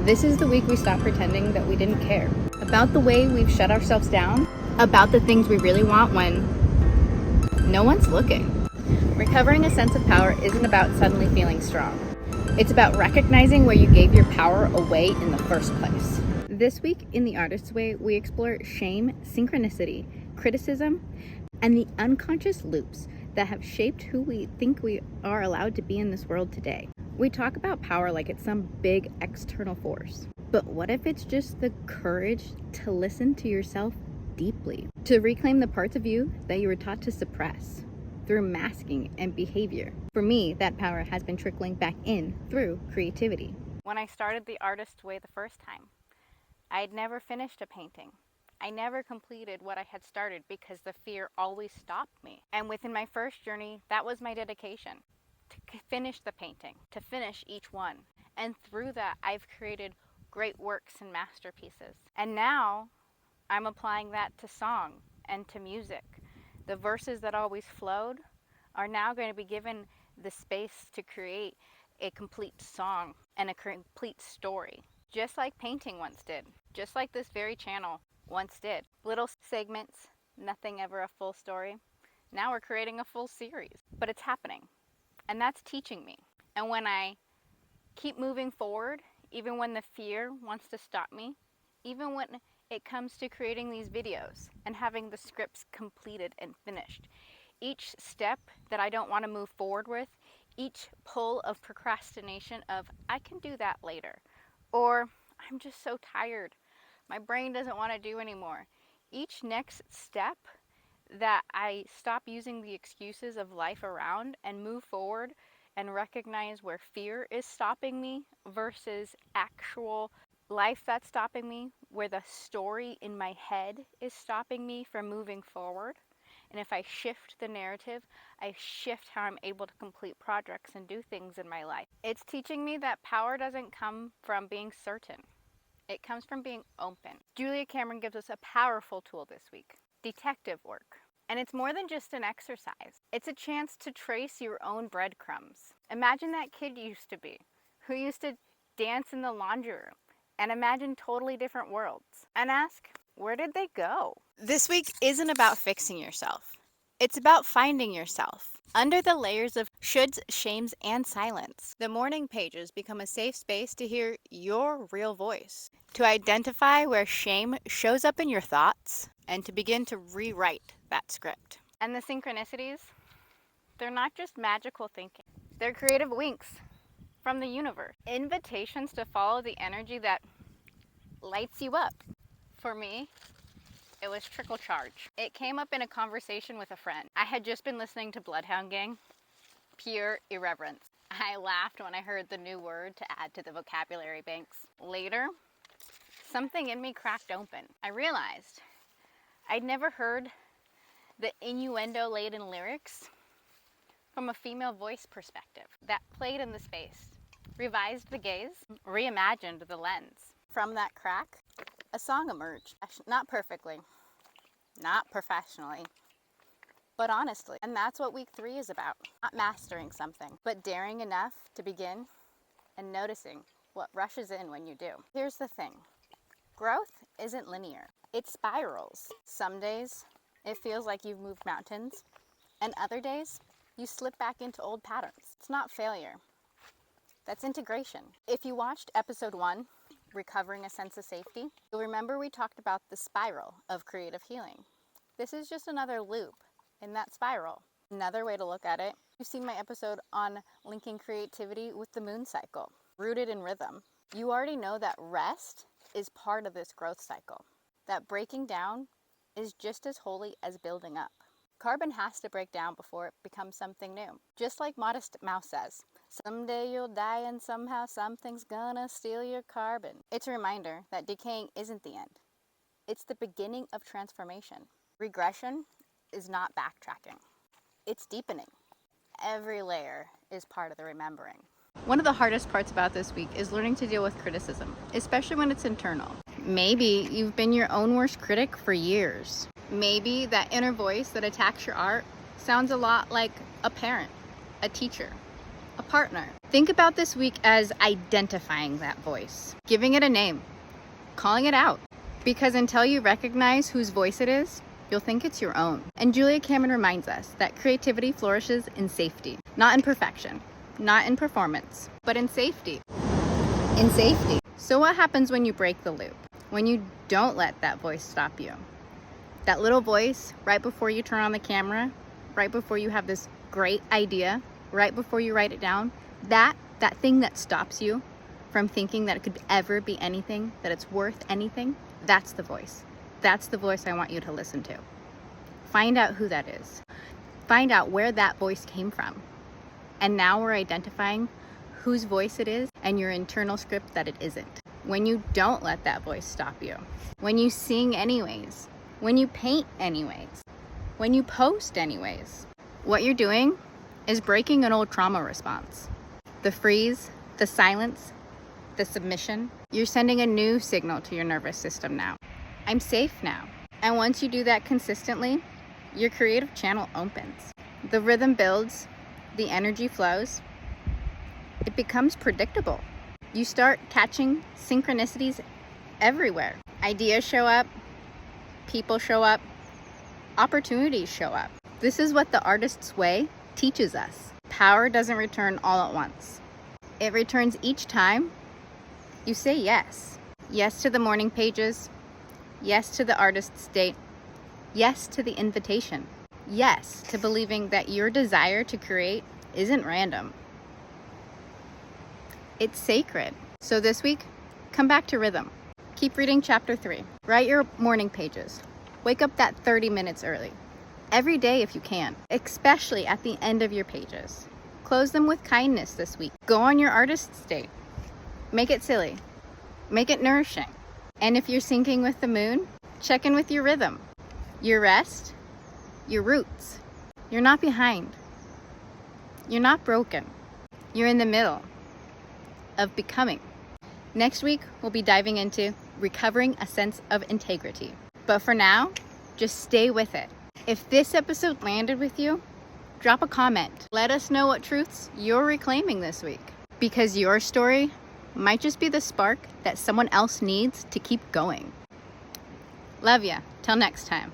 This is the week we stopped pretending that we didn't care. About the way we've shut ourselves down. About the things we really want when no one's looking. Recovering a sense of power isn't about suddenly feeling strong. It's about recognizing where you gave your power away in the first place. This week in The Artist's Way, we explore shame, synchronicity, criticism, and the unconscious loops that have shaped who we think we are allowed to be in this world today. We talk about power like it's some big external force. But what if it's just the courage to listen to yourself deeply, to reclaim the parts of you that you were taught to suppress through masking and behavior? For me, that power has been trickling back in through creativity. When I started The Artist's Way the first time, I had never finished a painting. I never completed what I had started because the fear always stopped me. And within my first journey, that was my dedication, to finish the painting, to finish each one. And through that, I've created great works and masterpieces. And now I'm applying that to song and to music. The verses that always flowed are now going to be given the space to create a complete song and a complete story, just like painting once did, just like this very channel once did. Little segments, nothing ever a full story. Now we're creating a full series, but it's happening, and that's teaching me. And when I keep moving forward, even when the fear wants to stop me, even when it comes to creating these videos and having the scripts completed and finished, each step that I don't want to move forward with, each pull of procrastination of I can do that later, or I'm just so tired, my brain doesn't want to do anymore. Each next step that I stop using the excuses of life around and move forward and recognize where fear is stopping me versus actual life that's stopping me, where the story in my head is stopping me from moving forward. And if I shift the narrative, I shift how I'm able to complete projects and do things in my life. It's teaching me that power doesn't come from being certain. It comes from being open. Julia Cameron gives us a powerful tool this week, detective work. And it's more than just an exercise. It's a chance to trace your own breadcrumbs. Imagine that kid you used to be, who used to dance in the laundry room, and imagine totally different worlds. And ask, where did they go? This week isn't about fixing yourself. It's about finding yourself. Under the layers of shoulds, shames, and silence, the morning pages become a safe space to hear your real voice, to identify where shame shows up in your thoughts, and to begin to rewrite that script. And the synchronicities, they're not just magical thinking. They're creative winks from the universe. Invitations to follow the energy that lights you up. For me, it was trickle charge. It came up in a conversation with a friend. I had just been listening to Bloodhound Gang. Pure irreverence. I laughed when I heard the new word to add to the vocabulary banks. Later, something in me cracked open. I realized I'd never heard the innuendo-laden lyrics from a female voice perspective that played in the space, revised the gaze, reimagined the lens. From that crack, a song emerged. Not perfectly, not professionally, but honestly. And that's what week 3 is about. Not mastering something, but daring enough to begin and noticing what rushes in when you do. Here's the thing. Growth isn't linear. It spirals. Some days it feels like you've moved mountains, and other days you slip back into old patterns. It's not failure. That's integration. If you watched episode 1, Recovering a Sense of Safety, you'll remember we talked about the spiral of creative healing. This is just another loop in that spiral. Another way to look at it, you've seen my episode on linking creativity with the moon cycle, rooted in rhythm. You already know that rest is part of this growth cycle, that breaking down is just as holy as building up. Carbon has to break down before it becomes something new. Just like Modest Mouse says, someday you'll die and somehow something's gonna steal your carbon. It's a reminder that decaying isn't the end. It's the beginning of transformation. Regression is not backtracking. It's deepening. Every layer is part of the remembering. One of the hardest parts about this week is learning to deal with criticism, especially when it's internal. Maybe you've been your own worst critic for years. Maybe that inner voice that attacks your art sounds a lot like a parent, a teacher, a partner. Think about this week as identifying that voice, giving it a name, calling it out. Because until you recognize whose voice it is, you'll think it's your own. And Julia Cameron reminds us that creativity flourishes in safety, not in perfection, not in performance, but in safety. In safety. So what happens when you break the loop? When you don't let that voice stop you? That little voice right before you turn on the camera, right before you have this great idea, right before you write it down, that thing that stops you from thinking that it could ever be anything, that it's worth anything, that's the voice. That's the voice I want you to listen to. Find out who that is. Find out where that voice came from. And now we're identifying whose voice it is and your internal script that it isn't. When you don't let that voice stop you. When you sing anyways. When you paint anyways. When you post anyways. What you're doing is breaking an old trauma response. The freeze, the silence, the submission. You're sending a new signal to your nervous system now. I'm safe now. And once you do that consistently, your creative channel opens. The rhythm builds, the energy flows. It becomes predictable. You start catching synchronicities everywhere. Ideas show up, people show up, opportunities show up. This is what the artist's way teaches us. Power doesn't return all at once. It returns each time you say yes. Yes to the morning pages. Yes to the artist's date. Yes to the invitation. Yes to believing that your desire to create isn't random. It's sacred. So this week, come back to rhythm. Keep reading chapter 3. Write your morning pages. Wake up that 30 minutes early. Every day if you can, especially at the end of your pages. Close them with kindness this week. Go on your artist's date. Make it silly. Make it nourishing. And if you're syncing with the moon, check in with your rhythm, your rest, your roots. You're not behind. You're not broken. You're in the middle of becoming. Next week, we'll be diving into recovering a sense of integrity. But for now, just stay with it. If this episode landed with you, drop a comment. Let us know what truths you're reclaiming this week. Because your story might just be the spark that someone else needs to keep going. Love ya. Till next time.